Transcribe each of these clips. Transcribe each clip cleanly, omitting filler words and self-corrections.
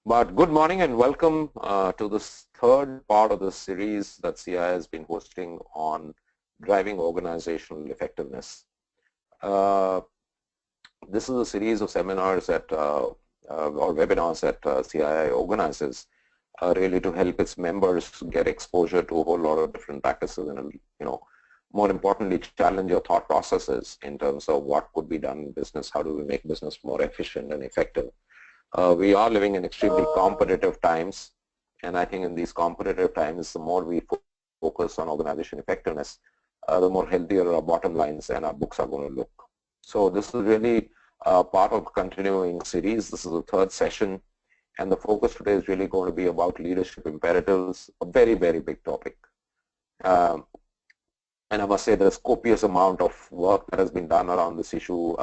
But good morning and welcome to this third part of the series that CI has been hosting on driving organizational effectiveness. This is a series of seminars or webinars that CII organizes really to help its members get exposure to a whole lot of different practices and, more importantly, challenge your thought processes in terms of what could be done in business, how do we make business more efficient and effective. We are living in extremely competitive times, and I think in these competitive times, the more we focus on organization effectiveness, the more healthier our bottom lines and our books are going to look. So this is really part of a continuing series. This is the third session, and the focus today is really going to be about leadership imperatives, a very, very big topic. And I must say there's copious amount of work that has been done around this issue,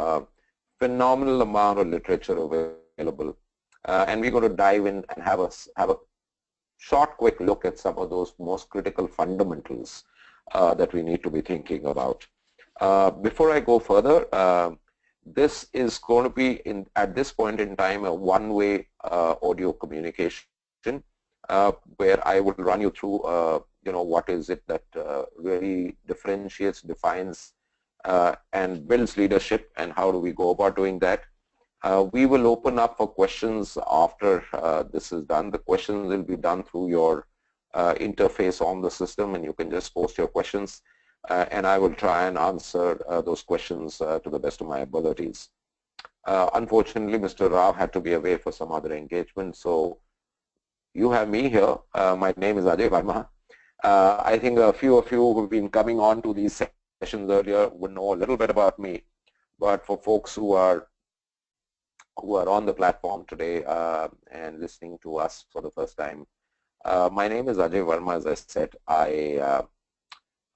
phenomenal amount of literature available. And we're going to dive in and have a short, quick look at some of those most critical fundamentals that we need to be thinking about. Before I go further, this is going to be, at this point in time, a one-way audio communication where I will run you through, what is it that really differentiates, defines, and builds leadership, and how do we go about doing that. We will open up for questions after this is done. The questions will be done through your interface on the system, and you can just post your questions, and I will try and answer those questions to the best of my abilities. Unfortunately, Mr. Rao had to be away for some other engagement, so you have me here. My name is Ajay Verma. I think a few of you who have been coming on to these sessions earlier would know a little bit about me, but for folks who are on the platform today and listening to us for the first time, my name is Ajay Verma. As I said,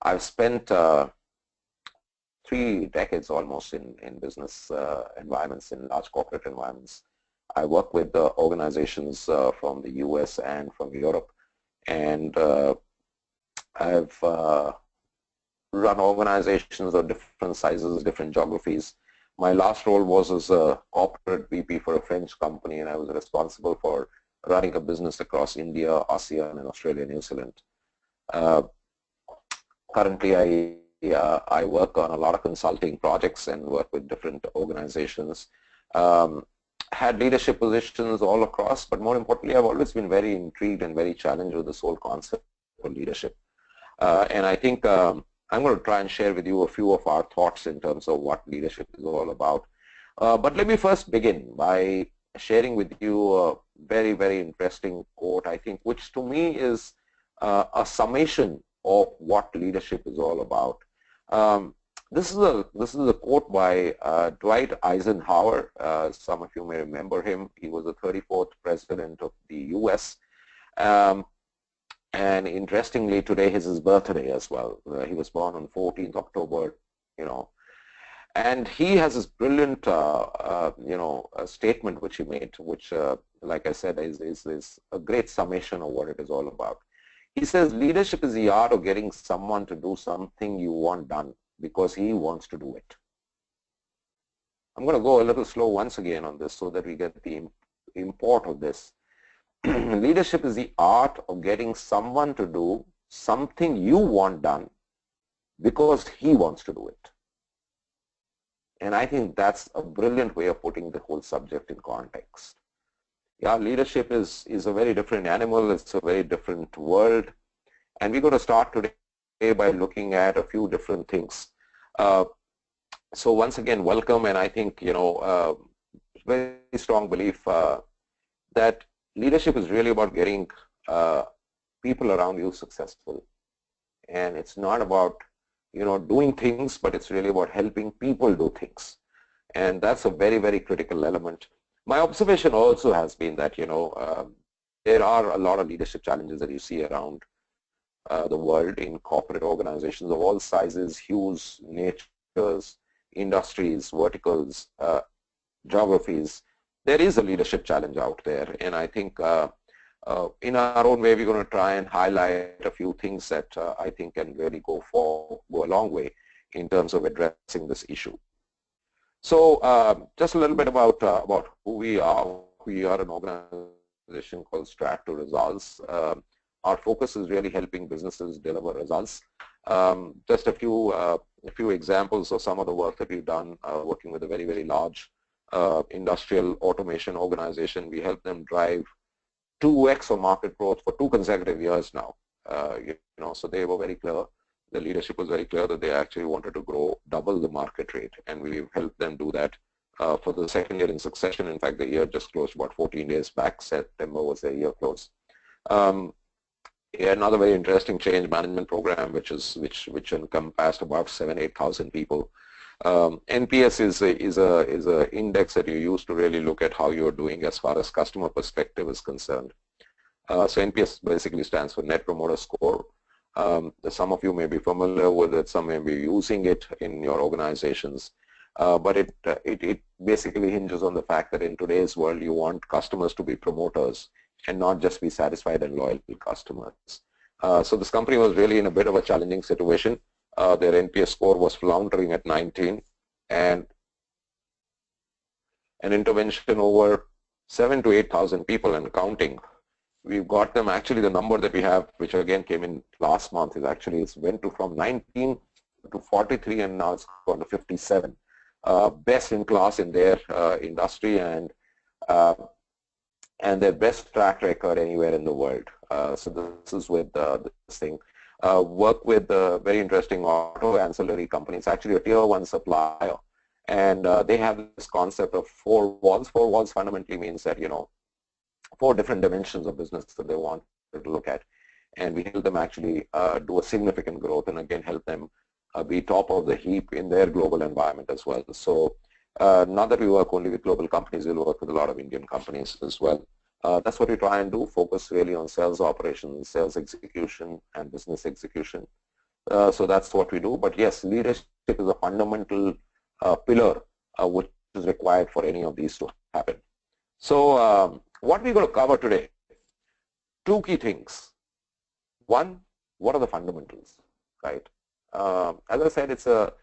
I've spent 3 decades almost in business environments, in large corporate environments. I work with organizations from the US and from Europe, and I've run organizations of different sizes, different geographies. My last role was as a corporate VP for a French company, and I was responsible for running a business across India, ASEAN, and Australia, New Zealand. Currently, I work on a lot of consulting projects and work with different organizations. Had leadership positions all across, but more importantly, I've always been very intrigued and very challenged with this whole concept of leadership. And I think I'm going to try and share with you a few of our thoughts in terms of what leadership is all about. But let me first begin by sharing with you a very, very interesting quote, I think, which to me is a summation of what leadership is all about. This is a quote by Dwight Eisenhower. Some of you may remember him. He was the 34th president of the US. And interestingly, today is his birthday as well. He was born on 14th October, And he has this brilliant, statement which he made, which, like I said, is a great summation of what it is all about. He says, leadership is the art of getting someone to do something you want done because he wants to do it. I'm going to go a little slow once again on this so that we get the import of this. Leadership is the art of getting someone to do something you want done because he wants to do it. And I think that's a brilliant way of putting the whole subject in context. Yeah, leadership is a very different animal. It's a very different world. And we're going to start today by looking at a few different things. So once again, welcome. And I think, very strong belief that leadership is really about getting people around you successful. And it's not about, doing things, but it's really about helping people do things. And that's a very, very critical element. My observation also has been that, there are a lot of leadership challenges that you see around the world in corporate organizations of all sizes, hues, natures, industries, verticals, geographies. There is a leadership challenge out there, and I think in our own way we're going to try and highlight a few things that I think can really go a long way in terms of addressing this issue. So just a little bit about who we are. We are an organization organization called Strat to Results. Our focus is really helping businesses deliver results. Just a few examples of some of the work that we've done, working with a very, very large industrial automation organization. We help them drive 2x of market growth for 2 consecutive years now. So they were very clear. The leadership was very clear that they actually wanted to grow double the market rate, and we've helped them do that for the 2nd year in succession. In fact, the year just closed about 14 days back. September was their year close. Another very interesting change management program, which encompassed about 8,000 people. NPS is a index that you use to really look at how you're doing as far as customer perspective is concerned. So NPS basically stands for Net Promoter Score. Some of you may be familiar with it, some may be using it in your organizations, but it basically hinges on the fact that in today's world you want customers to be promoters and not just be satisfied and loyal customers. So this company was really in a bit of a challenging situation. Their NPS score was floundering at 19, and an intervention over 7,000 to 8,000 people and counting. We've got them, actually the number that we have, which again came in last month, is actually it went from 19 to 43, and now it's gone to 57. Best in class in their industry, and their best track record anywhere in the world. So this is with this thing. Work with a very interesting auto ancillary company. It's actually a tier 1 supplier, and they have this concept of 4 walls. 4 walls fundamentally means that 4 different dimensions of business that they want to look at, and we help them actually do a significant growth, and again help them be top of the heap in their global environment as well. So not that we work only with global companies, we work with a lot of Indian companies as well. That's what we try and do, focus really on sales operations, sales execution, and business execution. So that's what we do. But yes, leadership is a fundamental pillar which is required for any of these to happen. So what we're going to cover today, 2 key things. One, what are the fundamentals, right? As I said, it's a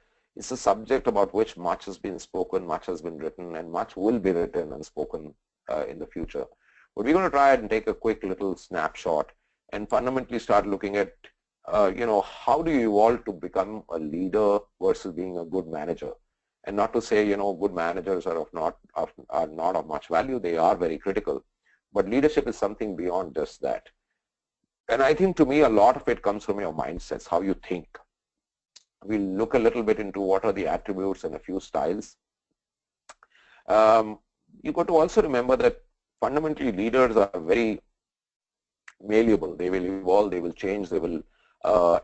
subject about which much has been spoken, much has been written, and much will be written and spoken in the future. But we're going to try and take a quick little snapshot and fundamentally start looking at, how do you evolve to become a leader versus being a good manager? And not to say, good managers are not of much value. They are very critical. But leadership is something beyond just that. And I think to me, a lot of it comes from your mindsets, how you think. We'll look a little bit into what are the attributes and a few styles. You've got to also remember that fundamentally leaders are very malleable. They will evolve, they will change, they will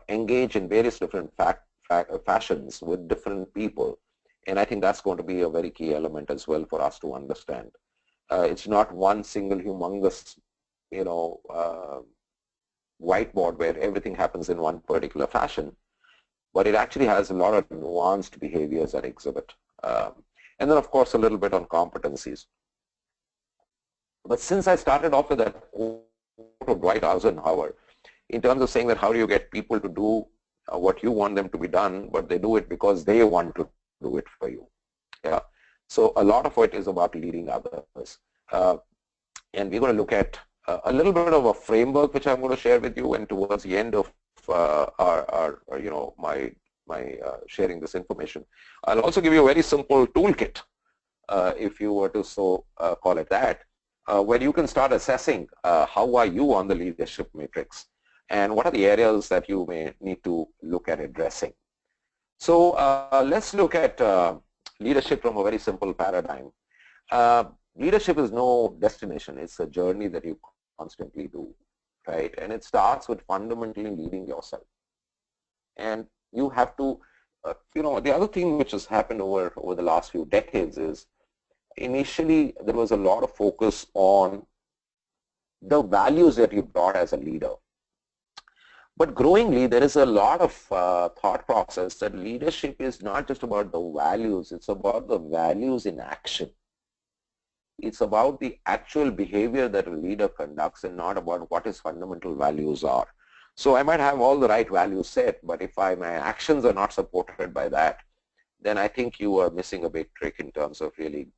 engage in various different fashions with different people. And I think that's going to be a very key element as well for us to understand. It's not one single humongous, whiteboard where everything happens in one particular fashion, but it actually has a lot of nuanced behaviors that exhibit. And then, of course, a little bit on competencies. But since I started off with that quote of Dwight Eisenhower, in terms of saying that how do you get people to do what you want them to be done, but they do it because they want to do it for you. Yeah. So a lot of it is about leading others. And we're going to look at a little bit of a framework which I'm going to share with you, and towards the end of my sharing this information, I'll also give you a very simple toolkit, if you were to so call it that, where you can start assessing how are you on the leadership matrix and what are the areas that you may need to look at addressing. So let's look at leadership from a very simple paradigm. Leadership is no destination. It's a journey that you constantly do, right? And it starts with fundamentally leading yourself. And you have to, the other thing which has happened over the last few decades is initially there was a lot of focus on the values that you brought as a leader. But growingly, there is a lot of thought process that leadership is not just about the values, it's about the values in action. It's about the actual behavior that a leader conducts and not about what his fundamental values are. So I might have all the right values set, but if my actions are not supported by that, then I think you are missing a big trick in terms of really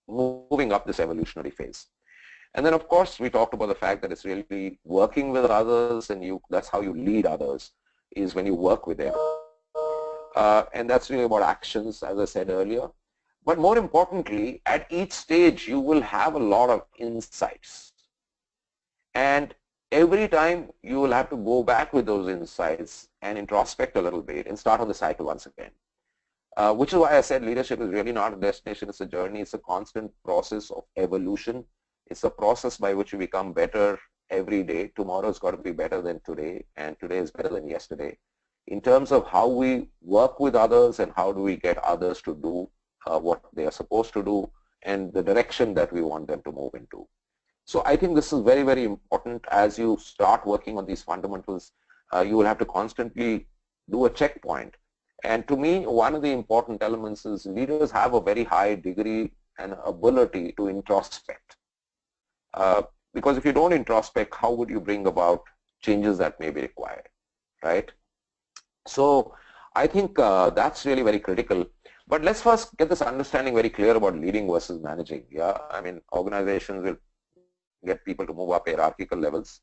moving up this evolutionary phase. And then of course we talked about the fact that it's really working with others, and that's how you lead others, is when you work with them. And that's really about actions, as I said earlier. But more importantly, at each stage you will have a lot of insights. And every time you will have to go back with those insights and introspect a little bit and start on the cycle once again. Which is why I said leadership is really not a destination, it's a journey, it's a constant process of evolution. It's a process by which you become better every day. Tomorrow's got to be better than today, and today is better than yesterday. In terms of how we work with others and how do we get others to do what they are supposed to do and the direction that we want them to move into. So I think this is very, very important. As you start working on these fundamentals, you will have to constantly do a checkpoint. And to me, one of the important elements is leaders have a very high degree and ability to introspect. Because if you don't introspect, how would you bring about changes that may be required, right? So I think that's really very critical. But let's first get this understanding very clear about leading versus managing. Yeah, I mean, organizations will get people to move up hierarchical levels.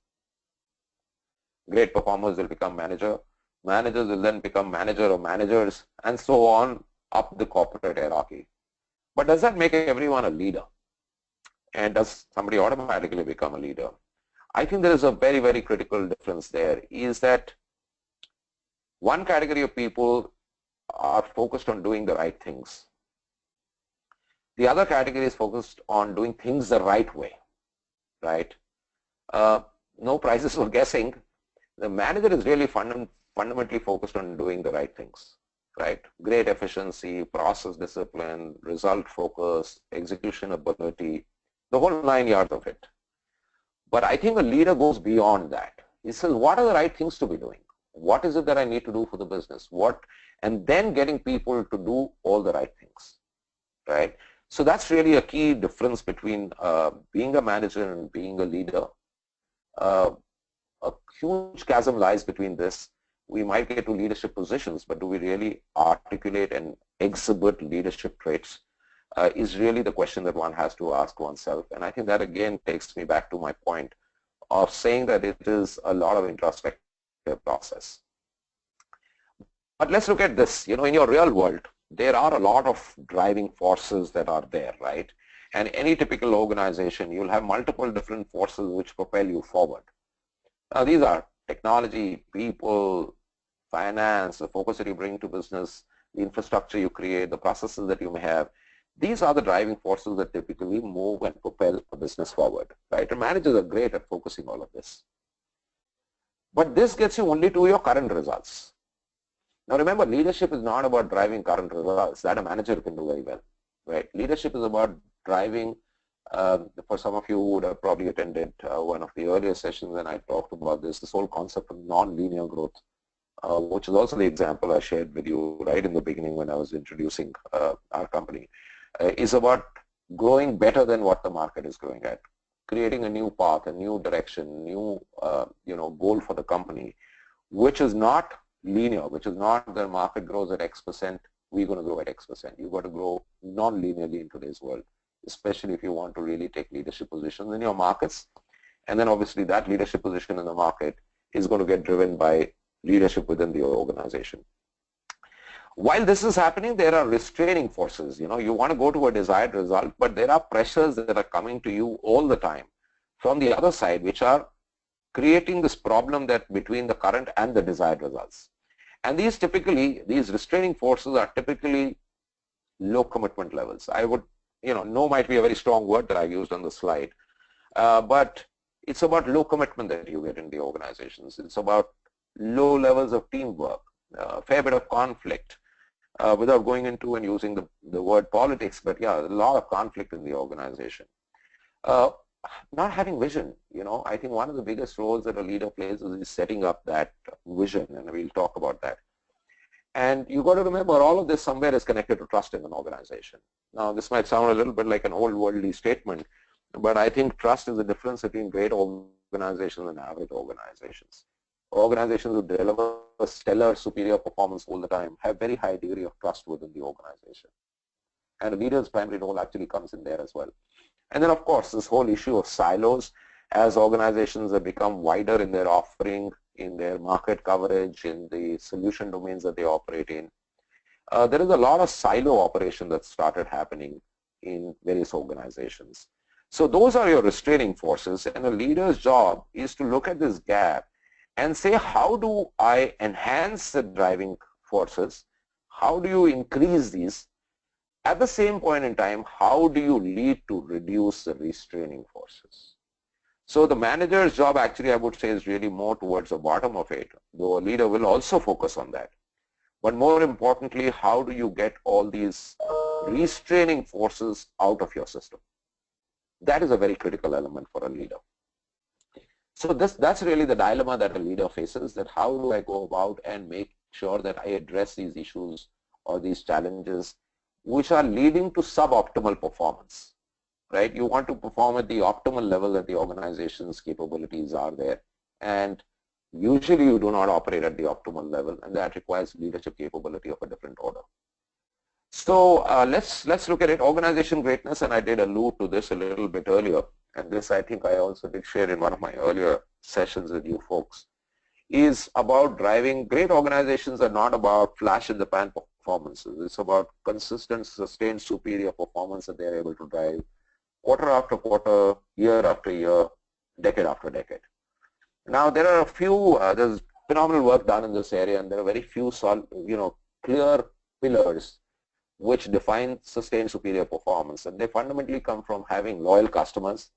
Great performers will become manager. Managers will then become manager or managers, and so on up the corporate hierarchy. But does that make everyone a leader? And does somebody automatically become a leader? I think there is a very, very critical difference there, is that one category of people are focused on doing the right things. The other category is focused on doing things the right way, right? No prizes for guessing. The manager is really fundamentally focused on doing the right things, right? Great efficiency, process discipline, result focus, execution ability, the whole 9 yards of it. But I think a leader goes beyond that. He says, what are the right things to be doing? What is it that I need to do for the business? And then getting people to do all the right things, right? So that's really a key difference between being a manager and being a leader. A huge chasm lies between this. We might get to leadership positions, but do we really articulate and exhibit leadership traits is really the question that one has to ask oneself. And I think that again takes me back to my point of saying that it is a lot of introspective process. But let's look at this. You know, in your real world, there are a lot of driving forces that are there, right? And any typical organization, you'll have multiple different forces which propel you forward. Now, these are technology, people, finance, the focus that you bring to business, the infrastructure you create, the processes that you may have. These are the driving forces that typically move and propel a business forward, right? And managers are great at focusing all of this. But this gets you only to your current results. Now remember, leadership is not about driving current results. That a manager can do very well, right? Leadership is about driving, for some of you who would have probably attended one of the earlier sessions when I talked about this whole concept of non-linear growth, which is also the example I shared with you right in the beginning when I was introducing our company, is about growing better than what the market is growing at, creating a new path, a new direction, new goal for the company, which is not linear, which is not the market grows at X%, we're going to grow at X%. You've got to grow non-linearly in today's world, especially if you want to really take leadership positions in your markets. And then obviously that leadership position in the market is going to get driven by leadership within the organization. While this is happening, there are restraining forces. You know, you want to go to a desired result, but there are pressures that are coming to you all the time from the other side, which are creating this problem that between the current and the desired results. And these restraining forces are typically low commitment levels. I would, no might be a very strong word that I used on the slide, but it's about low commitment that you get in the organizations. It's about low levels of teamwork, a fair bit of conflict, without going into and using the word politics, but yeah, a lot of conflict in the organization. Not having vision, I think one of the biggest roles that a leader plays is setting up that vision, and we'll talk about that. And you've got to remember, all of this somewhere is connected to trust in an organization. Now, this might sound a little bit like an old worldly statement, but I think trust is the difference between great organizations and average organizations. Organizations who deliver a stellar, superior performance all the time have very high degree of trust within the organization. And a leader's primary role actually comes in there as well. And then of course this whole issue of silos, as organizations have become wider in their offering, in their market coverage, in the solution domains that they operate in, there is a lot of silo operation that started happening in various organizations. So those are your restraining forces, and a leader's job is to look at this gap and say, how do I enhance the driving forces? How do you increase these? At the same point in time, how do you lead to reduce the restraining forces? So the manager's job actually, I would say, is really more towards the bottom of it, though a leader will also focus on that. But more importantly, how do you get all these restraining forces out of your system? That is a very critical element for a leader. So that's really the dilemma that a leader faces, that how do I go about and make sure that I address these issues or these challenges which are leading to suboptimal performance, right? You want to perform at the optimal level that the organization's capabilities are there, and usually you do not operate at the optimal level, and that requires leadership capability of a different order. So let's look at it. Organization greatness, and I did allude to this a little bit earlier, and this I think I also did share in one of my earlier sessions with you folks, is about driving. Great organizations are not about flash in the pan performances. It's about consistent, sustained, superior performance that they're able to drive quarter after quarter, year after year, decade after decade. Now there are a few, there's phenomenal work done in this area, and there are very few clear pillars which define sustained superior performance, and they fundamentally come from having loyal customers.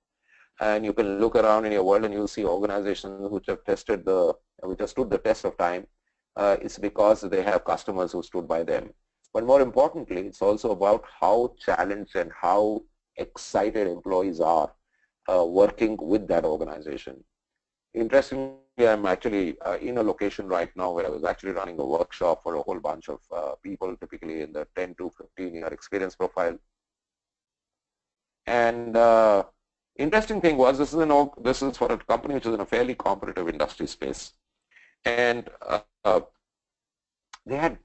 And you can look around in your world and you'll see organizations which have stood the test of time. It's because they have customers who stood by them. But more importantly, it's also about how challenged and how excited employees are working with that organization. Interestingly, I'm actually in a location right now where I was actually running a workshop for a whole bunch of people, typically in the 10 to 15 year experience profile. And interesting thing was, this is for a company which is in a fairly competitive industry space, and they had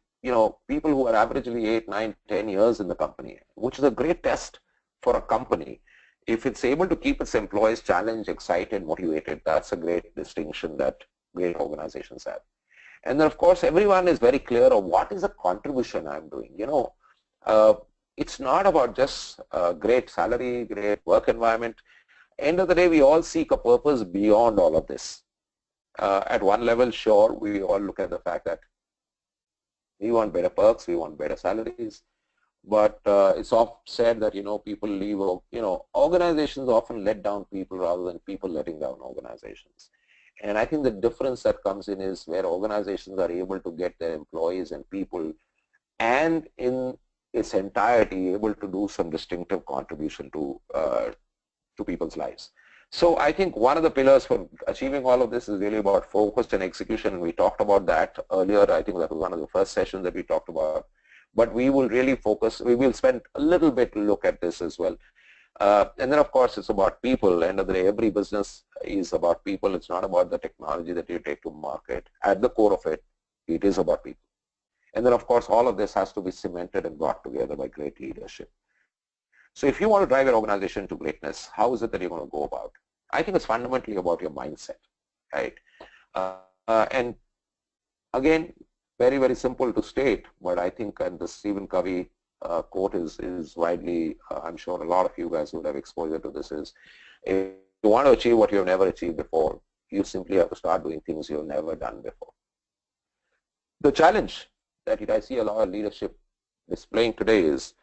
people who are averagely 8, 9, 10 years in the company, which is a great test for a company. If it's able to keep its employees challenged, excited, motivated, that's a great distinction that great organizations have. And then of course everyone is very clear of what is the contribution I'm doing. It's not about just great salary, great work environment. End of the day, we all seek a purpose beyond all of this. At one level, sure, we all look at the fact that we want better perks, we want better salaries. But it's often said that people leave. Organizations often let down people rather than people letting down organizations. And I think the difference that comes in is where organizations are able to get their employees and people, and in its entirety, able to do some distinctive contribution to people's lives. So I think one of the pillars for achieving all of this is really about focus and execution. And we talked about that earlier. I think that was one of the first sessions that we talked about. But we will really focus, we will spend a little bit to look at this as well. And then of course it's about people. End of the day, every business is about people. It's not about the technology that you take to market. At the core of it, it is about people. And then of course all of this has to be cemented and brought together by great leadership. So if you want to drive your organization to greatness, how is it that you're going to go about? I think it's fundamentally about your mindset, right? And again, very, very simple to state, but I think the Stephen Covey quote is widely, I'm sure a lot of you guys would have exposure to this, is if you want to achieve what you've never achieved before, you simply have to start doing things you've never done before. The challenge that I see a lot of leadership displaying today is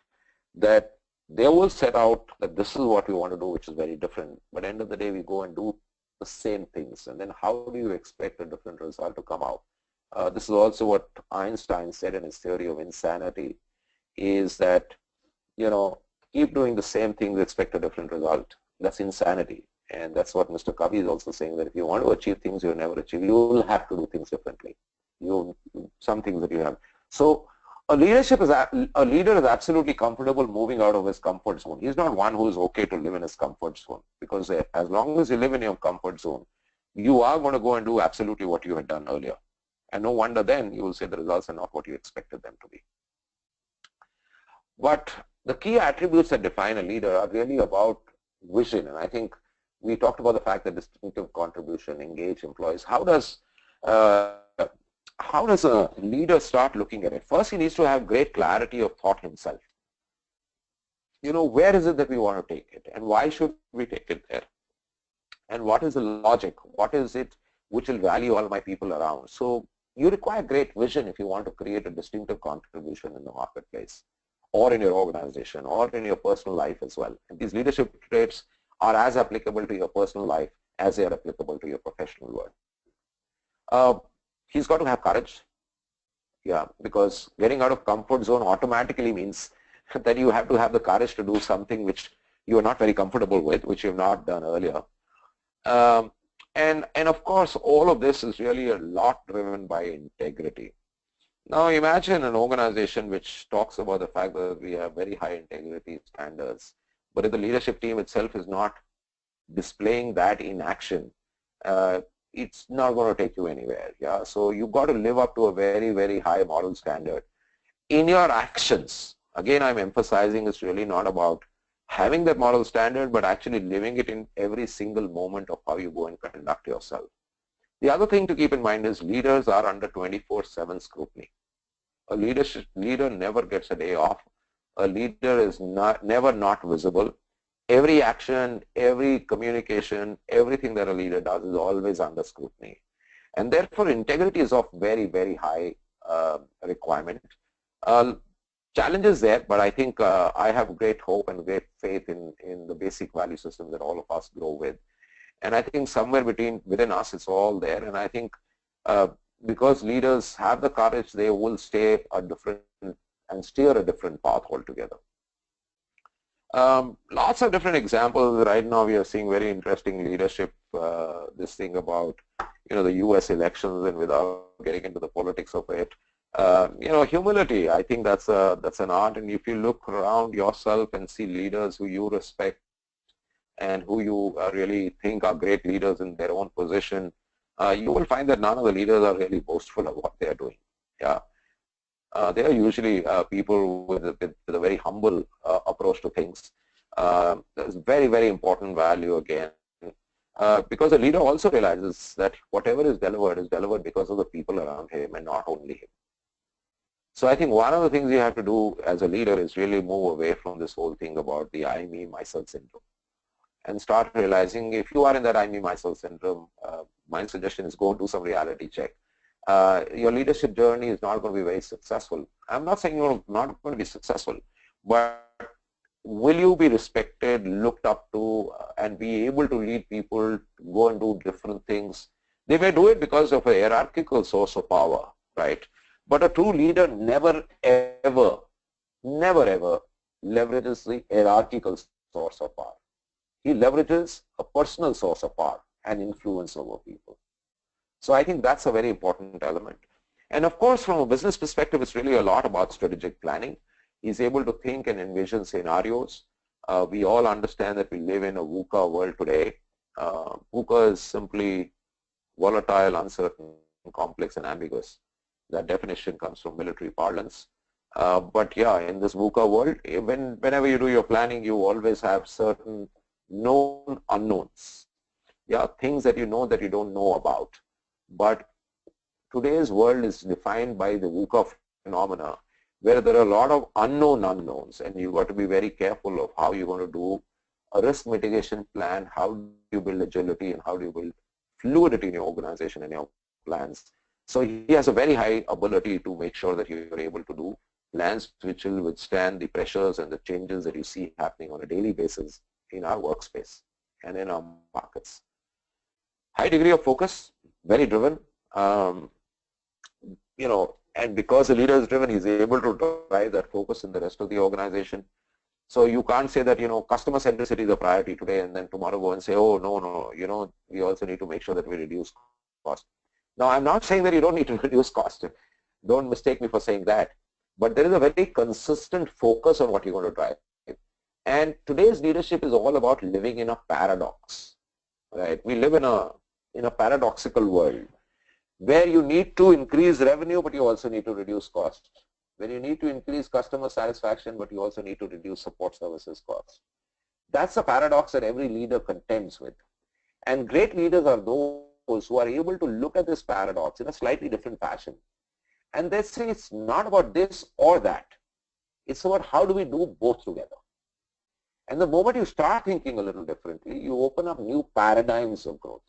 that they will set out that this is what we want to do, which is very different, but at the end of the day we go and do the same things, and then how do you expect a different result to come out? This is also what Einstein said in his theory of insanity, is that, keep doing the same thing, expect a different result. That's insanity. And that's what Mr. Covey is also saying, that if you want to achieve things you'll never achieve, you will have to do things differently. Some things that you have. So a leader is absolutely comfortable moving out of his comfort zone. He's not one who is okay to live in his comfort zone, because as long as you live in your comfort zone, you are going to go and do absolutely what you had done earlier. And no wonder then you will say the results are not what you expected them to be. But the key attributes that define a leader are really about vision. And I think we talked about the fact that distinctive contribution, engage employees. Uh, how does a leader start looking at it? First, he needs to have great clarity of thought himself. Where is it that we want to take it, and why should we take it there? And what is the logic? What is it which will value all my people around? So you require great vision if you want to create a distinctive contribution in the marketplace, or in your organization, or in your personal life as well. And these leadership traits are as applicable to your personal life as they are applicable to your professional world. He's got to have courage. Yeah, because getting out of comfort zone automatically means that you have to have the courage to do something which you are not very comfortable with, which you have not done earlier. And of course, all of this is really a lot driven by integrity. Now imagine an organization which talks about the fact that we have very high integrity standards, but if the leadership team itself is not displaying that in action, it's not going to take you anywhere. Yeah, so you've got to live up to a very, very high moral standard in your actions. Again, I'm emphasizing it's really not about having that moral standard, but actually living it in every single moment of how you go and conduct yourself. The other thing to keep in mind is leaders are under 24/7 scrutiny. A leader never gets a day off. A leader is never not visible. Every action, every communication, everything that a leader does is always under scrutiny. And therefore, integrity is of very, very high requirement. Challenges there, but I think I have great hope and great faith in the basic value system that all of us grow with. And I think somewhere within us, it's all there. And I think because leaders have the courage, they will stay a different and steer a different path altogether. Lots of different examples. Right now, we are seeing very interesting leadership. This thing about the U.S. elections, and without getting into the politics of it, humility. I think that's an art. And if you look around yourself and see leaders who you respect and who you really think are great leaders in their own position, you will find that none of the leaders are really boastful of what they are doing. Yeah, they are usually people with a very humble approach to things. There's very, very important value again, because the leader also realizes that whatever is delivered because of the people around him and not only him. So I think one of the things you have to do as a leader is really move away from this whole thing about the I, me, myself syndrome, and start realizing if you are in that I, me, myself syndrome, my suggestion is go and do some reality check. Your leadership journey is not going to be very successful. I'm not saying you're not going to be successful, but will you be respected, looked up to, and be able to lead people to go and do different things? They may do it because of a hierarchical source of power, right? But a true leader never ever leverages the hierarchical source of power. He leverages a personal source of power and influence over people. So I think that's a very important element. And of course, from a business perspective, it's really a lot about strategic planning. He's able to think and envision scenarios. We all understand that we live in a VUCA world today. VUCA is simply volatile, uncertain, complex, and ambiguous. That definition comes from military parlance. But yeah, in this VUCA world, whenever you do your planning, you always have certain known unknowns. Yeah, things that you know that you don't know about. But today's world is defined by the VUCA phenomena, where there are a lot of unknown unknowns, and you've got to be very careful of how you're going to do a risk mitigation plan, how do you build agility, and how do you build fluidity in your organization and your plans. So he has a very high ability to make sure that you're able to do plans which will withstand the pressures and the changes that you see happening on a daily basis in our workspace and in our markets. High degree of focus, very driven, and because the leader is driven, he's able to drive that focus in the rest of the organization. So you can't say that, customer centricity is a priority today and then tomorrow go and say, oh, no, we also need to make sure that we reduce cost. Now, I'm not saying that you don't need to reduce cost. Don't mistake me for saying that. But there is a very consistent focus on what you're going to drive. And today's leadership is all about living in a paradox, right? We live in a paradoxical world where you need to increase revenue, but you also need to reduce cost. Where you need to increase customer satisfaction, but you also need to reduce support services costs. That's a paradox that every leader contends with. And great leaders are those who are able to look at this paradox in a slightly different fashion. And they say it's not about this or that. It's about how do we do both together. And the moment you start thinking a little differently, you open up new paradigms of growth.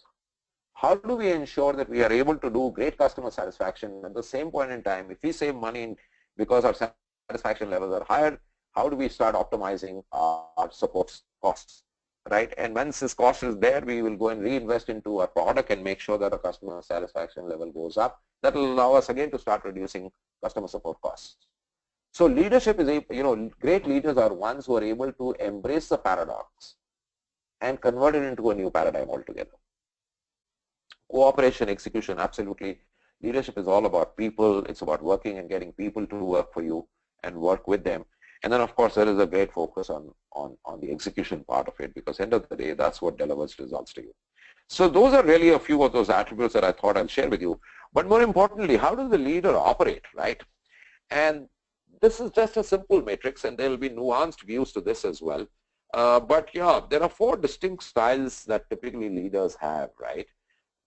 How do we ensure that we are able to do great customer satisfaction at the same point in time? If we save money because our satisfaction levels are higher, how do we start optimizing our support costs, right? And once this cost is there, we will go and reinvest into our product and make sure that our customer satisfaction level goes up. That will allow us again to start reducing customer support costs. So leadership is, great leaders are ones who are able to embrace the paradox and convert it into a new paradigm altogether. Cooperation, execution, absolutely. Leadership is all about people. It's about working and getting people to work for you and work with them. And then, of course, there is a great focus on the execution part of it, because at the end of the day, that's what delivers results to you. So those are really a few of those attributes that I thought I'll share with you. But more importantly, how does the leader operate, right? And this is just a simple matrix, and there will be nuanced views to this as well. But yeah, there are 4 distinct styles that typically leaders have, right?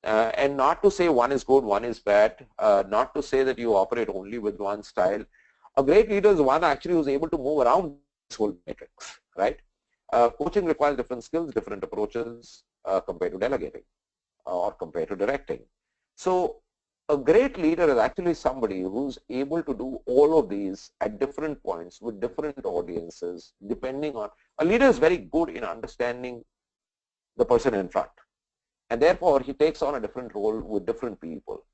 And not to say one is good, one is bad, not to say that you operate only with one style. A great leader is one actually who's able to move around this whole matrix, right? Coaching requires different skills, different approaches compared to delegating or compared to directing. So a great leader is actually somebody who's able to do all of these at different points with different audiences, depending on, a leader is very good in understanding the person in front. And therefore, he takes on a different role with different people.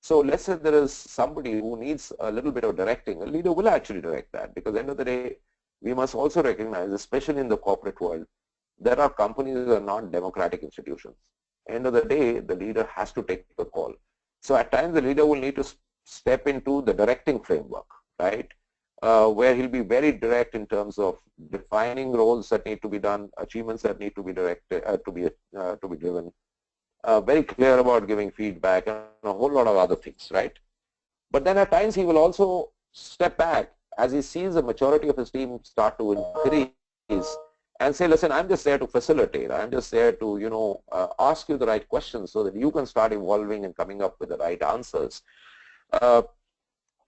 So let's say there is somebody who needs a little bit of directing. A leader will actually direct that, because at the end of the day, we must also recognize, especially in the corporate world, there are companies that are not democratic institutions. At the end of the day, the leader has to take the call. So at times, the leader will need to step into the directing framework, right? Where he'll be very direct in terms of defining roles that need to be done, achievements that need to be directed, to be driven. Very clear about giving feedback and a whole lot of other things, right? But then at times he will also step back as he sees the maturity of his team start to increase and say, listen, I'm just there to facilitate. I'm just there to, ask you the right questions so that you can start evolving and coming up with the right answers. And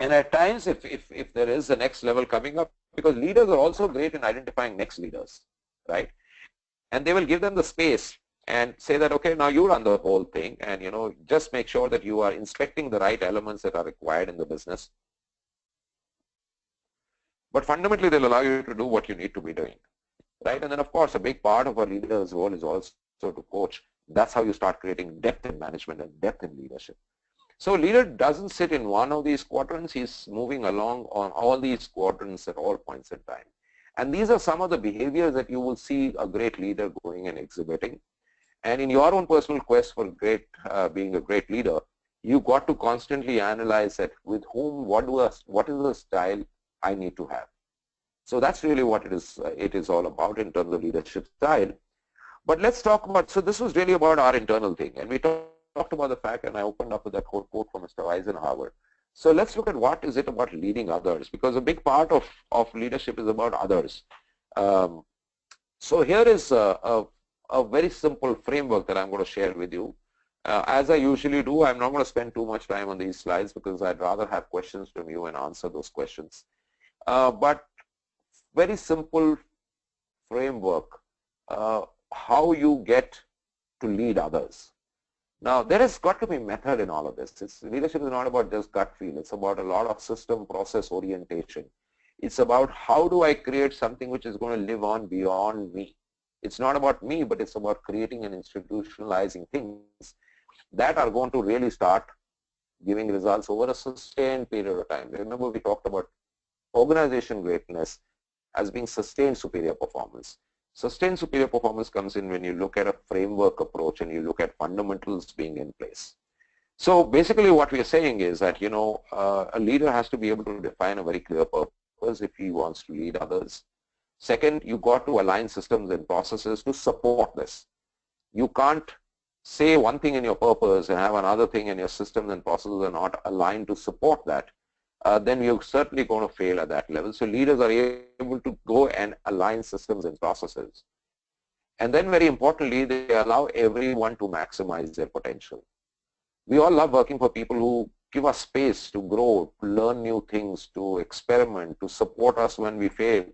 at times, if there is a next level coming up, because leaders are also great in identifying next leaders, right? And they will give them the space and say that, okay, now you run the whole thing, and just make sure that you are inspecting the right elements that are required in the business. But fundamentally, they'll allow you to do what you need to be doing, right? And then, of course, a big part of a leader's role is also to coach. That's how you start creating depth in management and depth in leadership. So a leader doesn't sit in one of these quadrants. He's moving along on all these quadrants at all points in time. And these are some of the behaviors that you will see a great leader going and exhibiting. And in your own personal quest for being a great leader, you've got to constantly analyze that with whom, what is the style I need to have. So that's really what it is all about in terms of leadership style. But let's talk about, so this was really about our internal thing. And we talked about the fact, and I opened up with that quote from Mr. Eisenhower. So let's look at what is it about leading others, because a big part of leadership is about others. So here is a very simple framework that I'm going to share with you. As I usually do, I'm not going to spend too much time on these slides because I'd rather have questions from you and answer those questions. But very simple framework, how you get to lead others. Now, there has got to be method in all of this. Leadership is not about just gut feel. It's about a lot of system process orientation. It's about how do I create something which is going to live on beyond me. It's not about me, but it's about creating and institutionalizing things that are going to really start giving results over a sustained period of time. Remember, we talked about organization greatness as being sustained superior performance. Sustained superior performance comes in when you look at a framework approach and you look at fundamentals being in place. So basically what we are saying is that, a leader has to be able to define a very clear purpose if he wants to lead others. Second, you got to align systems and processes to support this. You can't say one thing in your purpose and have another thing in your systems and processes are not aligned to support that. Then you're certainly going to fail at that level. So leaders are able to go and align systems and processes And then very importantly, they allow everyone to maximize their potential. We all love working for people who give us space to grow, to learn new things, to experiment, to support us when we fail,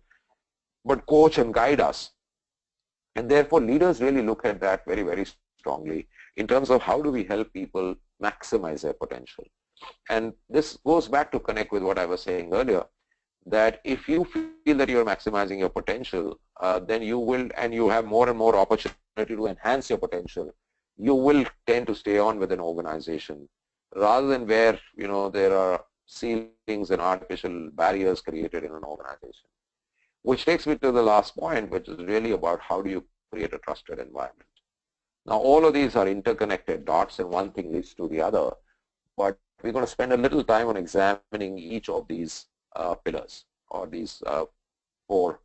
but coach and guide us. And therefore, leaders really look at that very, very strongly in terms of how do we help people maximize their potential. And this goes back to connect with what I was saying earlier, that if you feel that you're maximizing your potential, then you will, and you have more and more opportunity to enhance your potential, you will tend to stay on with an organization rather than where, you know, there are ceilings and artificial barriers created in an organization. Which takes me to the last point, which is really about how do you create a trusted environment. Now, all of these are interconnected dots, and one thing leads to the other, but we're going to spend a little time on examining each of these pillars, or these four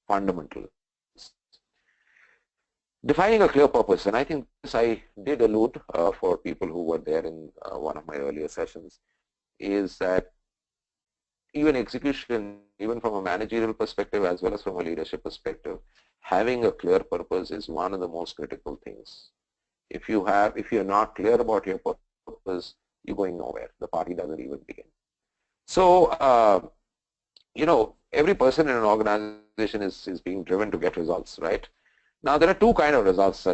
fundamentals. Defining a clear purpose, and I think this I did allude for people who were there in one of my earlier sessions, is that even execution, even from a managerial perspective as well as from a leadership perspective, having a clear purpose is one of the most critical things. If you're not clear about your purpose, you're going nowhere. The party doesn't even begin. So, you know, every person in an organization is being driven to get results, right? Now, there are two kind of results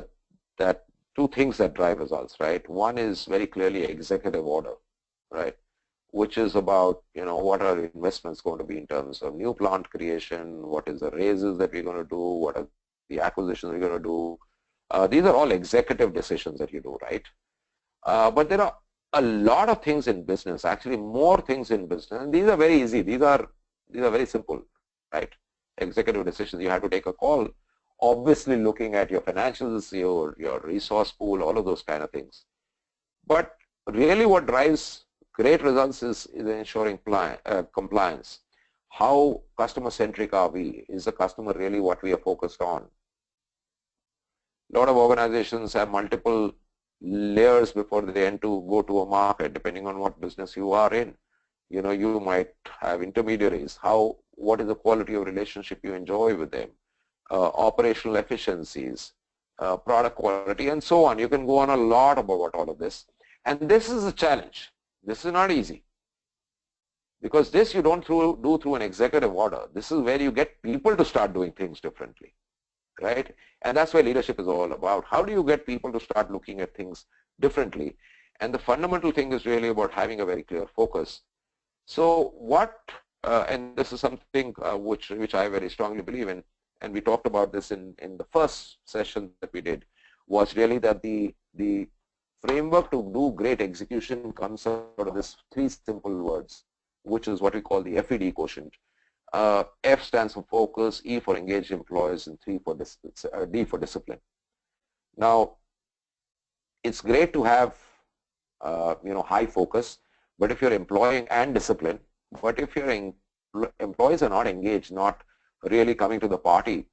two things that drive results, right? One is very clearly executive order, right? Which is about, you know, what are investments going to be in terms of new plant creation, what is the raises that we're going to do, what are the acquisitions we're going to do. These are all executive decisions that you do, right? But there are a lot of things in business, actually more things in business, and these are very easy. These are very simple, right? Executive decisions, you have to take a call, obviously looking at your financials, your resource pool, all of those kind of things. But really what drives great results is ensuring compliance. How customer-centric are we? Is the customer really what we are focused on? A lot of organizations have multiple layers before they end to go to a market, depending on what business you are in. You know, you might have intermediaries. What is the quality of relationship you enjoy with them? Operational efficiencies, product quality, and so on. You can go on a lot about all of this. And this is a challenge. This is not easy, because this you don't do through an executive order. This is where you get people to start doing things differently, right? And that's where leadership is all about. How do you get people to start looking at things differently? And the fundamental thing is really about having a very clear focus. So and this is something which I very strongly believe in, and we talked about this in the first session that we did, was really that the framework to do great execution comes out of this three simple words, which is what we call the FED quotient. F stands for focus, E for engaged employees, and D for discipline. Now, it's great to have you know, high focus, but if you're employing and discipline, but if your employees are not engaged, not really coming to the party,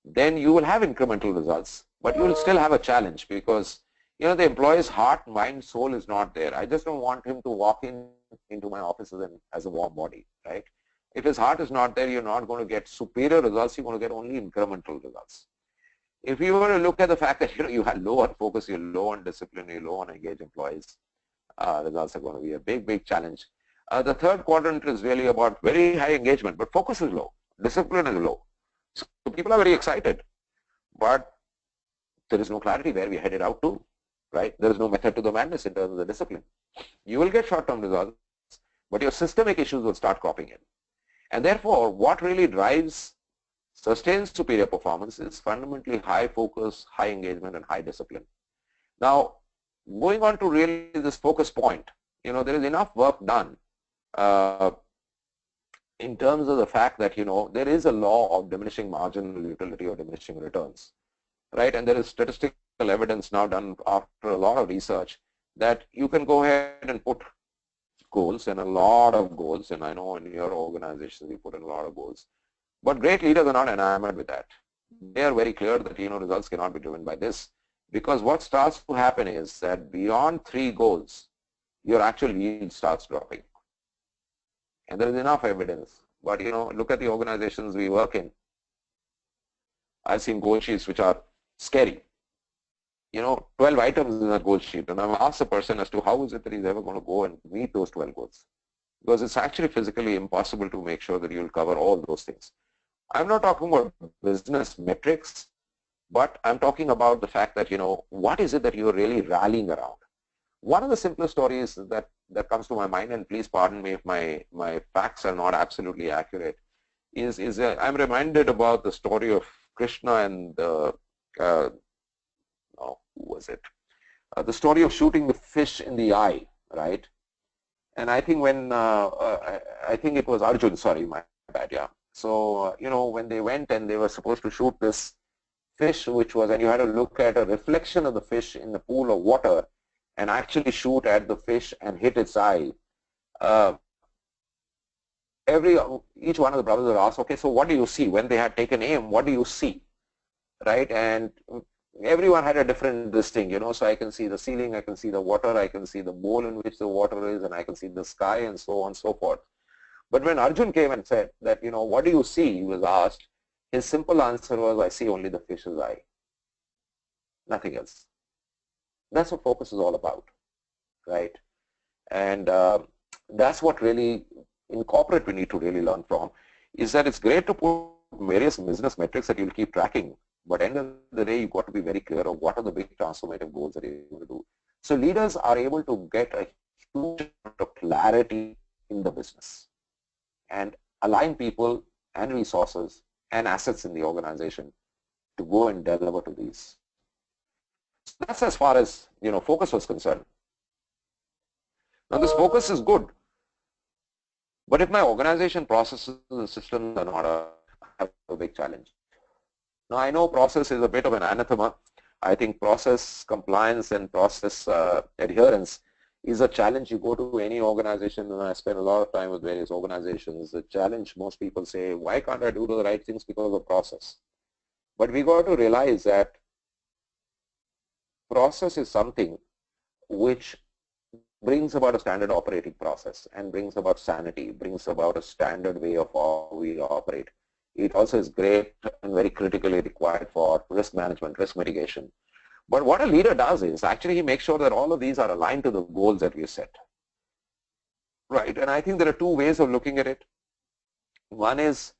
then you will have incremental results, but you will still have a challenge, because you know, the employee's heart, mind, soul is not there. I just don't want him to walk into my office as a warm body, right? If his heart is not there, you're not going to get superior results. You're going to get only incremental results. If you were to look at the fact that, you know, you have low on focus, you're low on discipline, you're low on engaged employees, results are going to be a big challenge. The third quadrant is really about very high engagement, but focus is low, discipline is low. So people are very excited, but there is no clarity where we headed out to, right? There is no method to the madness in terms of the discipline. You will get short-term results, but your systemic issues will start cropping in. And therefore, what really drives sustained superior performance is fundamentally high focus, high engagement, and high discipline. Now, going on to really this focus point, you know, there is enough work done in terms of the fact that, you know, there is a law of diminishing marginal utility or diminishing returns, right? And there is statistical evidence now done after a lot of research that you can go ahead and put goals, and a lot of goals, and I know in your organization you put in a lot of goals, but great leaders are not enamored with that. They are very clear that, you know, results cannot be driven by this, because what starts to happen is that beyond 3 goals, your actual yield starts dropping. And there is enough evidence, but, you know, look at the organizations we work in. I've seen goal sheets which are scary. 12 items in a goal sheet, and I've asked the person as to how is it that he's ever going to go and meet those 12 goals, because it's actually physically impossible to make sure that you'll cover all those things. I'm not talking about business metrics, but I'm talking about the fact that, what is it that you're really rallying around? One of the simplest stories that comes to my mind, and please pardon me if my facts are not absolutely accurate, is I'm reminded about the story of Krishna and who was it? The story of shooting the fish in the eye, right? And I think when I think it was Arjun. Sorry, my bad. Yeah. So when they went and they were supposed to shoot this fish, which was, and you had to look at a reflection of the fish in the pool of water, and actually shoot at the fish and hit its eye. Each one of the brothers were asked, okay, so what do you see? When they had taken aim, what do you see? Right? And everyone had a different thing, so I can see the ceiling, I can see the water, I can see the bowl in which the water is, and I can see the sky, and so on and so forth. But when Arjun came and said that, what do you see? He was asked. His simple answer was, I see only the fish's eye. Nothing else. That's what focus is all about, right? And that's what really, in corporate, we need to really learn from, is that it's great to put various business metrics that you'll keep tracking, but at the end of the day, you've got to be very clear of what are the big transformative goals that you're going to do. So leaders are able to get a huge amount of clarity in the business and align people and resources and assets in the organization to go and deliver to these. So that's as far as focus was concerned. Now this focus is good, but if my organization processes and systems are not, I have a big challenge. Now I know process is a bit of an anathema. I think process compliance and process adherence is a challenge. You go to any organization, and I spend a lot of time with various organizations. The challenge, most people say, why can't I do the right things because of process? But we got to realize that process is something which brings about a standard operating process and brings about sanity, brings about a standard way of how we operate. It also is great and very critically required for risk management, risk mitigation. But what a leader does is actually he makes sure that all of these are aligned to the goals that we set. Right, and I think there are two ways of looking at it. One is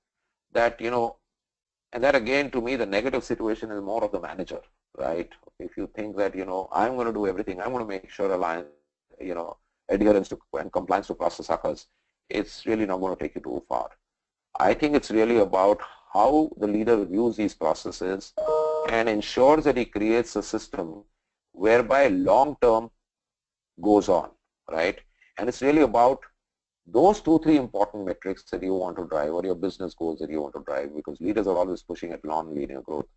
that, and that again to me the negative situation is more of the manager, right? If you think that, I'm going to do everything, I'm going to make sure adherence to and compliance to process occurs, it's really not going to take you too far. I think it's really about how the leader views these processes and ensures that he creates a system whereby long-term goes on, right? And it's really about those 2-3 important metrics that you want to drive, or your business goals that you want to drive, because leaders are always pushing at non-linear growth.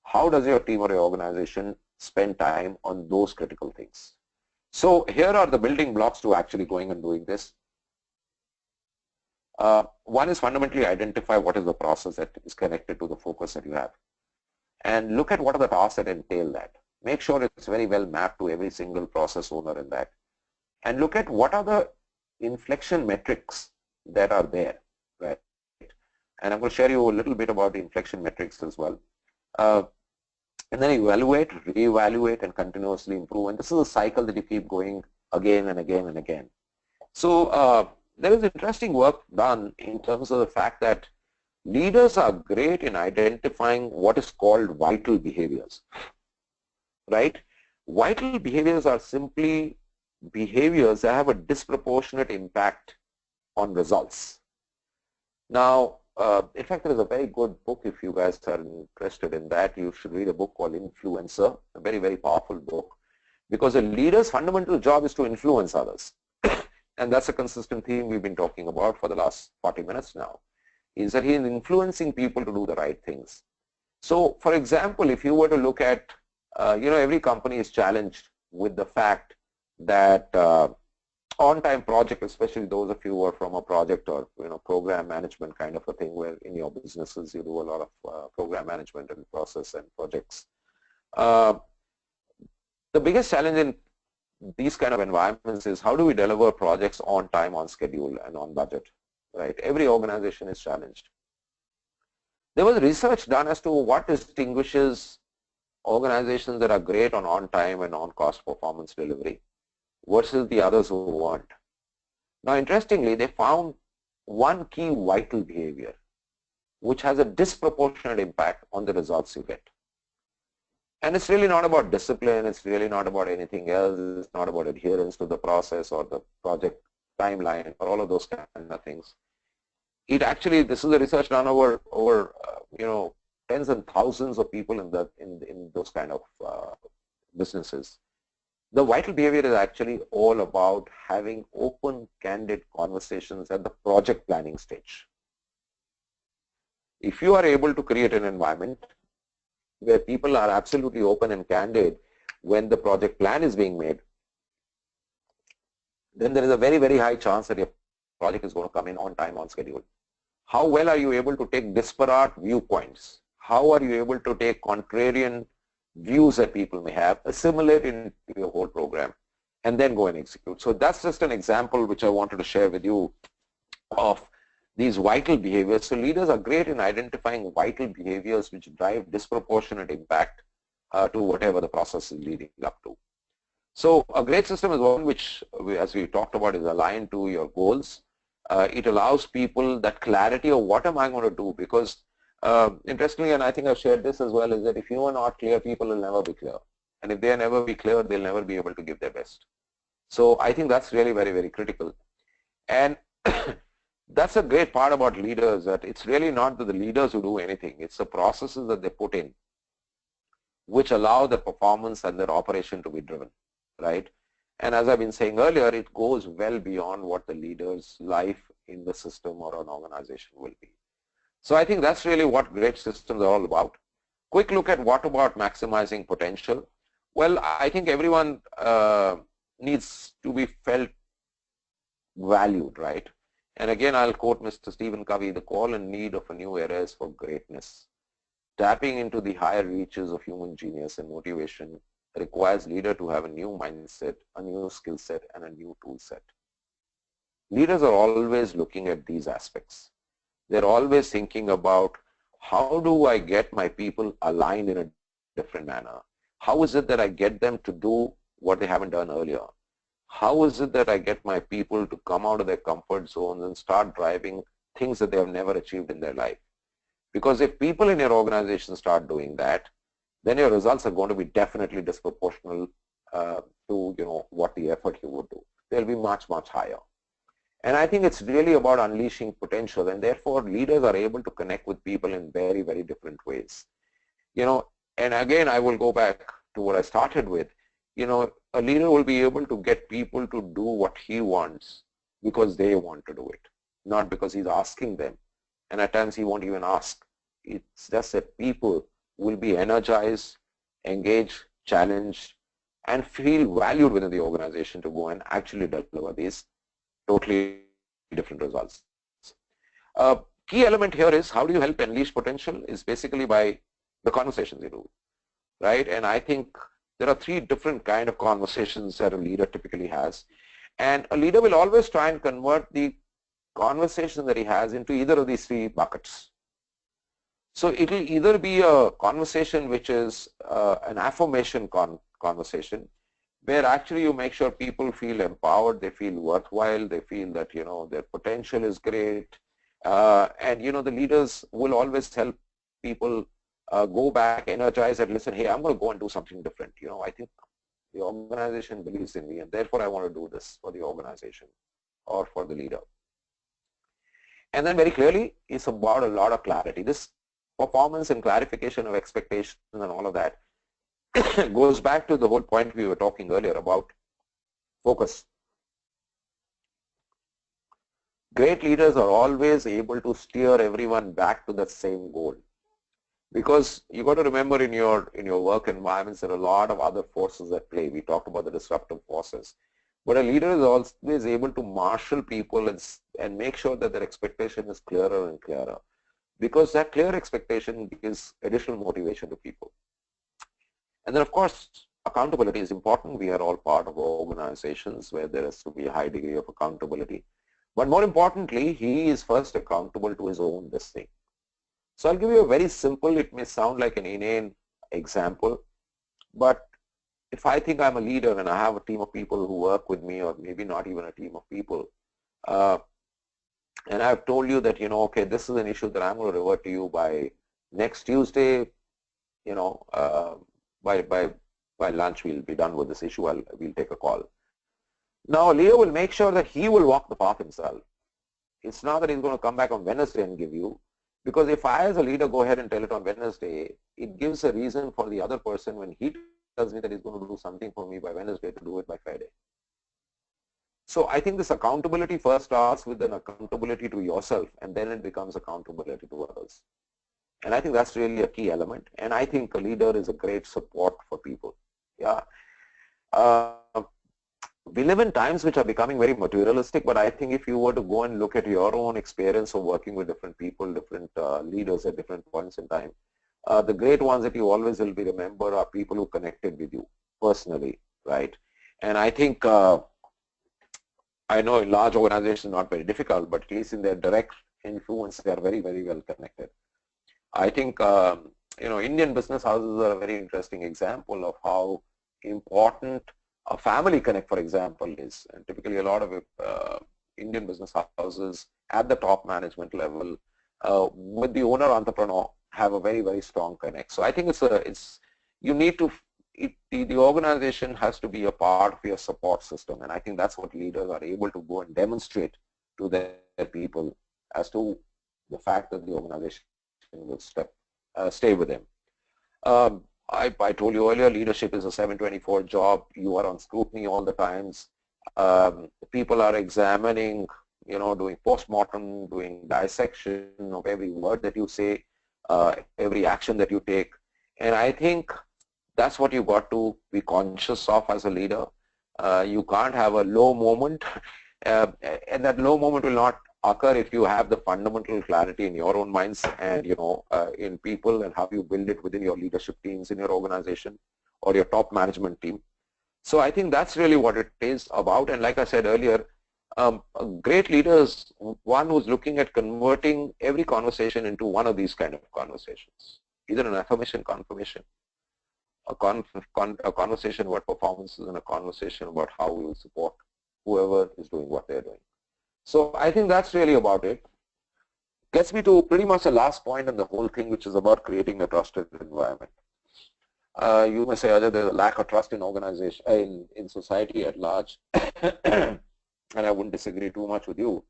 How does your team or your organization spend time on those critical things? So here are the building blocks to actually going and doing this. One is fundamentally identify what is the process that is connected to the focus that you have, and look at what are the tasks that entail that. Make sure it's very well mapped to every single process owner in that, and look at what are the inflection metrics that are there, right? And I'm going to share you a little bit about the inflection metrics as well. And then evaluate, reevaluate, and continuously improve. And this is a cycle that you keep going again and again and again. So there is interesting work done in terms of the fact that leaders are great in identifying what is called vital behaviors, right? Vital behaviors are simply behaviors that have a disproportionate impact on results. Now, in fact, there is a very good book. If you guys are interested in that, you should read a book called Influencer, a very, very powerful book, because a leader's fundamental job is to influence others. And that's a consistent theme we've been talking about for the last 40 minutes now, is that he is influencing people to do the right things. So, for example, if you were to look at, every company is challenged with the fact that on-time project, especially those of you who are from a project or program management kind of a thing, where in your businesses you do a lot of program management and process and projects. The biggest challenge in these kind of environments is how do we deliver projects on time, on schedule, and on budget, right? Every organization is challenged. There was research done as to what distinguishes organizations that are great on on-time and on-cost performance delivery versus the others who weren't. Now, interestingly, they found one key vital behavior which has a disproportionate impact on the results you get. And it's really not about discipline, it's really not about anything else, it's not about adherence to the process or the project timeline or all of those kind of things. It actually, this is a research done over tens and thousands of people in those kind of businesses. The vital behavior is actually all about having open, candid conversations at the project planning stage. If you are able to create an environment where people are absolutely open and candid when the project plan is being made, then there is a very, very high chance that your project is going to come in on time, on schedule. How well are you able to take disparate viewpoints? How are you able to take contrarian views that people may have, assimilate into your whole program, and then go and execute? So that's just an example which I wanted to share with you of these vital behaviors. So leaders are great in identifying vital behaviors which drive disproportionate impact to whatever the process is leading up to. So a great system is one which, as we talked about, is aligned to your goals. It allows people that clarity of what am I going to do, because interestingly, and I think I've shared this as well, is that if you are not clear, people will never be clear. And if they never be clear, they'll never be able to give their best. So I think that's really very, very critical. And that's a great part about leaders, that it's really not the leaders who do anything. It's the processes that they put in which allow the performance and their operation to be driven, right? And as I've been saying earlier, it goes well beyond what the leader's life in the system or an organization will be. So I think that's really what great systems are all about. Quick look at what about maximizing potential. Well, I think everyone needs to be felt valued, right? And again, I'll quote Mr. Stephen Covey, the call and need of a new era is for greatness. Tapping into the higher reaches of human genius and motivation requires leader to have a new mindset, a new skill set, and a new tool set. Leaders are always looking at these aspects. They're always thinking about, how do I get my people aligned in a different manner? How is it that I get them to do what they haven't done earlier? How is it that I get my people to come out of their comfort zones and start driving things that they have never achieved in their life? Because if people in your organization start doing that, then your results are going to be definitely disproportional to what the effort you would do. They'll be much, much higher. And I think it's really about unleashing potential, and therefore leaders are able to connect with people in very, very different ways. And again, I will go back to what I started with. A leader will be able to get people to do what he wants because they want to do it, not because he's asking them. And at times he won't even ask. It's just that people will be energized, engaged, challenged, and feel valued within the organization to go and actually deliver these totally different results. Key element here is, how do you help unleash potential, is basically by the conversations you do, right? And I think there are three different kind of conversations that a leader typically has. And a leader will always try and convert the conversation that he has into either of these three buckets. So it will either be a conversation which is an affirmation conversation, where actually you make sure people feel empowered, they feel worthwhile, they feel that their potential is great, and the leaders will always help people go back, energize, and listen, hey, I'm going to go and do something different. I think the organization believes in me, and therefore I want to do this for the organization or for the leader. And then very clearly, it's about a lot of clarity. This performance and clarification of expectations and all of that goes back to the whole point we were talking earlier about focus. Great leaders are always able to steer everyone back to the same goal. Because you got to remember, in your work environments, there are a lot of other forces at play. We talked about the disruptive forces. But a leader is always able to marshal people and make sure that their expectation is clearer and clearer. Because that clear expectation gives additional motivation to people. And then, of course, accountability is important. We are all part of organizations where there has to be a high degree of accountability. But more importantly, he is first accountable to his own this thing. So I'll give you a very simple, it may sound like an inane example, but if I think I'm a leader and I have a team of people who work with me, or maybe not even a team of people, uh, and I've told you that, okay, this is an issue that I'm going to revert to you by next Tuesday, you know, by lunch we'll be done with this issue, we'll take a call. Now a leader will make sure that he will walk the path himself. It's not that he's going to come back on Wednesday and give you, because if I as a leader go ahead and tell it on Wednesday, it gives a reason for the other person when he tells me that he's going to do something for me by Wednesday to do it by Friday. So I think this accountability first starts with an accountability to yourself, and then it becomes accountability to others. And I think that's really a key element. And I think a leader is a great support for people. Yeah. We live in times which are becoming very materialistic, but I think if you were to go and look at your own experience of working with different people, different leaders at different points in time, the great ones that you always will be remember are people who connected with you personally, right? And I think, I know in large organizations not very difficult, but at least in their direct influence, they are very, very well connected. I think, Indian business houses are a very interesting example of how important a family connect, for example, is. And typically a lot of Indian business houses at the top management level with the owner entrepreneur have a very, very strong connect. So I think you need to, the organization has to be a part of your support system. And I think that's what leaders are able to go and demonstrate to their people as to the fact that the organization will stay with them. I told you earlier, leadership is a 7/24 job. You are on scrutiny all the times. People are examining, doing postmortem, doing dissection of every word that you say, every action that you take. And I think that's what you got to be conscious of as a leader. You can't have a low moment, and that low moment will not occur if you have the fundamental clarity in your own minds and in people and how you build it within your leadership teams in your organization or your top management team. So I think that's really what it is about. And like I said earlier, a great leader is one who's looking at converting every conversation into one of these kind of conversations, either an affirmation, confirmation, a conversation about performances, and a conversation about how we will support whoever is doing what they're doing. So I think that's really about it. Gets me to pretty much the last point in the whole thing, which is about creating a trusted environment. You may say, Ajay, there's a lack of trust in organization, in society at large, and I wouldn't disagree too much with you.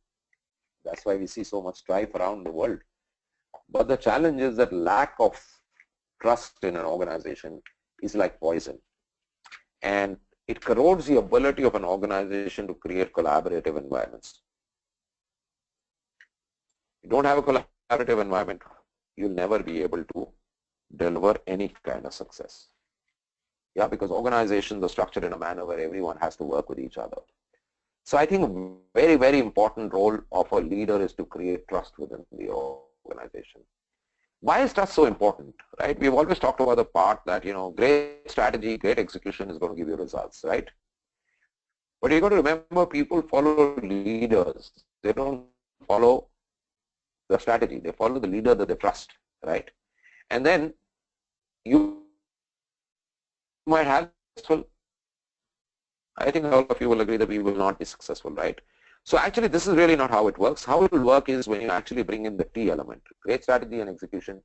That's why we see so much strife around the world. But the challenge is that lack of trust in an organization is like poison, and it corrodes the ability of an organization to create collaborative environments. You don't have a collaborative environment, you'll never be able to deliver any kind of success. Yeah, because organizations are structured in a manner where everyone has to work with each other. So I think a very, very important role of a leader is to create trust within the organization. Why is trust so important, right? We've always talked about the part that, great strategy, great execution is going to give you results, right? But you've got to remember, people follow leaders. They don't follow the strategy. They follow the leader that they trust, right? And then you might have successful. I think all of you will agree that we will not be successful, right? So actually, this is really not how it works. How it will work is when you actually bring in the T element. Great strategy and execution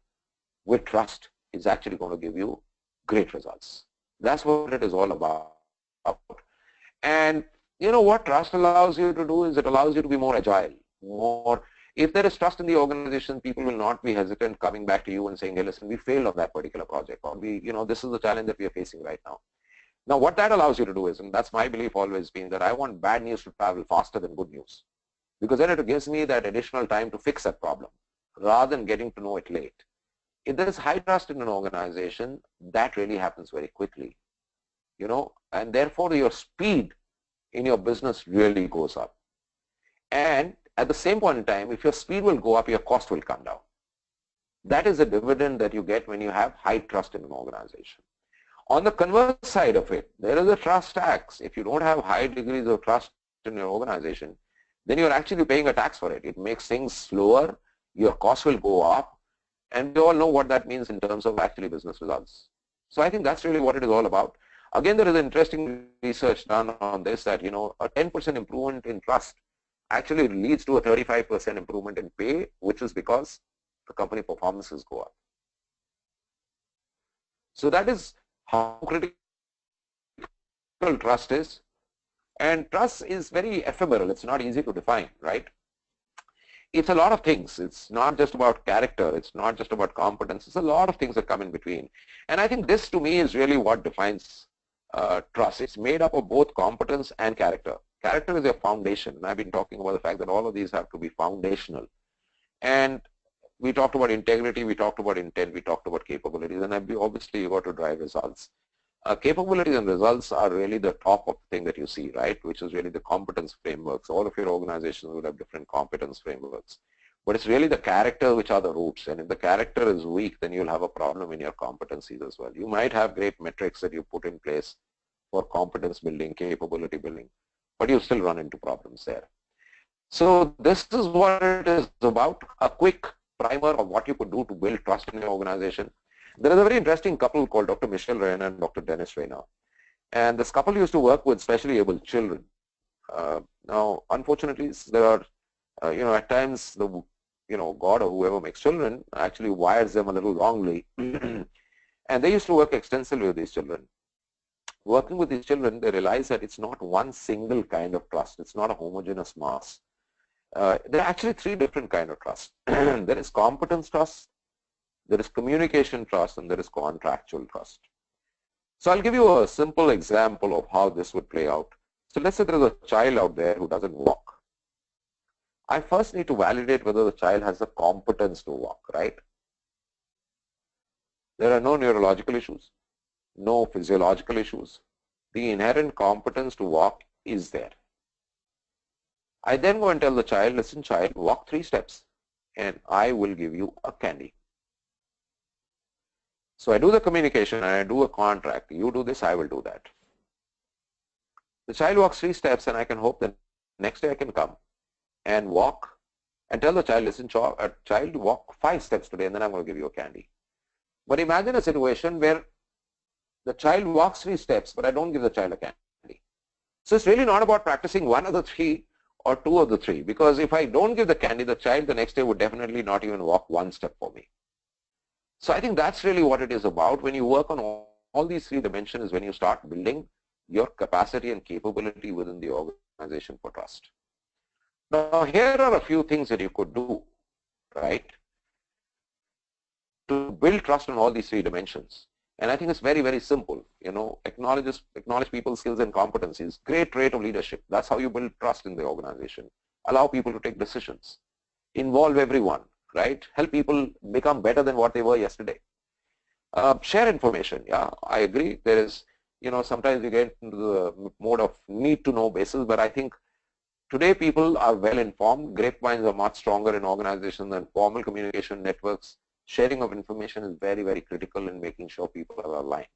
with trust is actually going to give you great results. That's what it is all about. And what trust allows you to do is it allows you to be more agile, if there is trust in the organization, people will not be hesitant coming back to you and saying, hey, listen, we failed on that particular project, or this is the challenge that we are facing right now. Now, what that allows you to do is, and that's my belief always been, that I want bad news to travel faster than good news, because then it gives me that additional time to fix that problem rather than getting to know it late. If there is high trust in an organization, that really happens very quickly, and therefore your speed in your business really goes up. And at the same point in time, if your speed will go up, your cost will come down. That is a dividend that you get when you have high trust in an organization. On the converse side of it, there is a trust tax. If you don't have high degrees of trust in your organization, then you're actually paying a tax for it. It makes things slower, your costs will go up, And we all know what that means in terms of actually business results. So I think that's really what it is all about. Again, there is interesting research done on this that, a 10% improvement in trust actually leads to a 35% improvement in pay, which is because the company performances go up. So that is how critical trust is. And trust is very ephemeral. It's not easy to define, right? It's a lot of things. It's not just about character. It's not just about competence. It's a lot of things that come in between. And I think this to me is really what defines trust. It's made up of both competence and character. Character is a foundation. And I've been talking about the fact that all of these have to be foundational. And we talked about integrity, we talked about intent, we talked about capabilities, and obviously you got to drive results. Capabilities and results are really the top of the thing that you see, right, which is really the competence frameworks. All of your organizations would have different competence frameworks. But it's really the character which are the roots, and if the character is weak, then you'll have a problem in your competencies as well. You might have great metrics that you put in place for competence building, capability building, but you still run into problems there. So this is what it is about, a quick primer of what you could do to build trust in your organization. There is a very interesting couple called Dr. Michelle Rayner and Dr. Dennis Rayner. And this couple used to work with specially able children. Now, unfortunately, there are, at times, God or whoever makes children actually wires them a little wrongly. And they used to work extensively with these children. Working with these children, they realize that it's not one single kind of trust. It's not a homogeneous mass. There are actually three different kinds of trust. There is competence trust, there is communication trust, and there is contractual trust. So I'll give you a simple example of how this would play out. So let's say there is a child out there who doesn't walk. I first need to validate whether the child has the competence to walk, right? There are no neurological issues, no physiological issues. The inherent competence to walk is there. I then go and tell the child, listen child, walk 3 steps and I will give you a candy. So I do the communication and I do a contract. You do this, I will do that. The child walks 3 steps and I can hope that next day I can come and walk and tell the child, listen child, walk 5 steps today and then I'm going to give you a candy. But imagine a situation where the child walks 3 steps but I don't give the child a candy. So it's really not about practicing one of the 3 or 2 of the 3, because if I don't give the candy, the child the next day would definitely not even walk 1 step for me. So I think that's really what it is about. When you work on all these 3 dimensions is when you start building your capacity and capability within the organization for trust. Now here are a few things that you could do, right, to build trust on all these 3 dimensions. And I think it's very, very simple. Acknowledge people's skills and competencies. Great trait of leadership. That's how you build trust in the organization. Allow people to take decisions. Involve everyone, right? Help people become better than what they were yesterday. Share information. Yeah, I agree. There is, sometimes we get into the mode of need to know basis, but I think today people are well informed. Grapevines are much stronger in organizations than formal communication networks. Sharing of information is very, very critical in making sure people are aligned.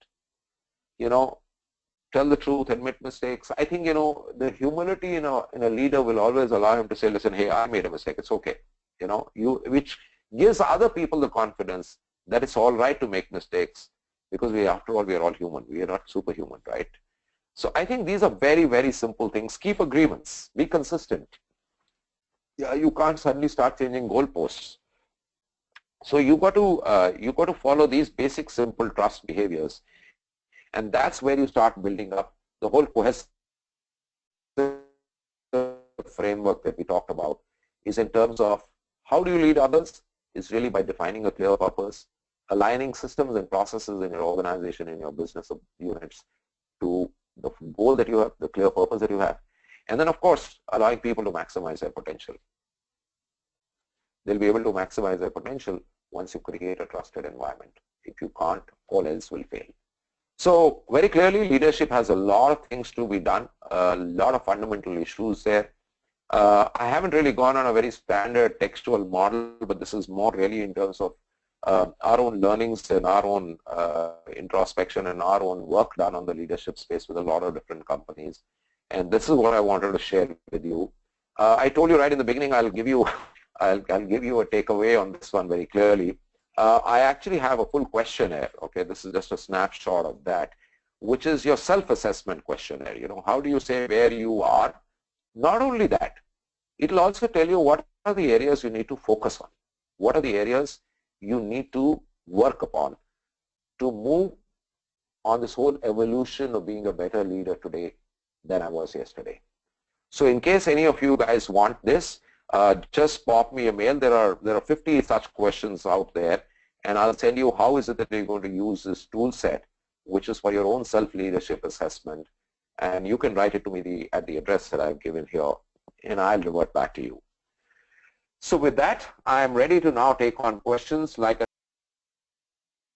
Tell the truth, admit mistakes. I think, the humility in a leader will always allow him to say, listen, hey, I made a mistake. It's okay. Which gives other people the confidence that it's all right to make mistakes, because after all, we are all human. We are not superhuman, right? So I think these are very, very simple things. Keep agreements. Be consistent. Yeah, you can't suddenly start changing goalposts. So you got to follow these basic, simple trust behaviors, and that's where you start building up the whole cohesive framework that we talked about. Is in terms of how do you lead others? Is really by defining a clear purpose, aligning systems and processes in your organization, in your business units, to the goal that you have, the clear purpose that you have, and then of course allowing people to maximize their potential. They'll be able to maximize their potential once you create a trusted environment. If you can't, all else will fail. So very clearly, leadership has a lot of things to be done, a lot of fundamental issues there. I haven't really gone on a very standard textual model, but this is more really in terms of our own learnings and our own introspection and our own work done on the leadership space with a lot of different companies. And this is what I wanted to share with you. I told you right in the beginning, I'll give you a takeaway on this one very clearly. I actually have a full questionnaire. Okay, this is just a snapshot of that, which is your self-assessment questionnaire. You know, how do you say where you are? Not only that, it'll also tell you what are the areas you need to focus on. What are the areas you need to work upon to move on this whole evolution of being a better leader today than I was yesterday. So in case any of you guys want this, just pop me a mail. There are 50 such questions out there, and I'll tell you how is it that you're going to use this tool set, which is for your own self-leadership assessment, and you can write it to me at the address that I've given here, and I'll revert back to you. So with that, I'm ready to now take on questions. Like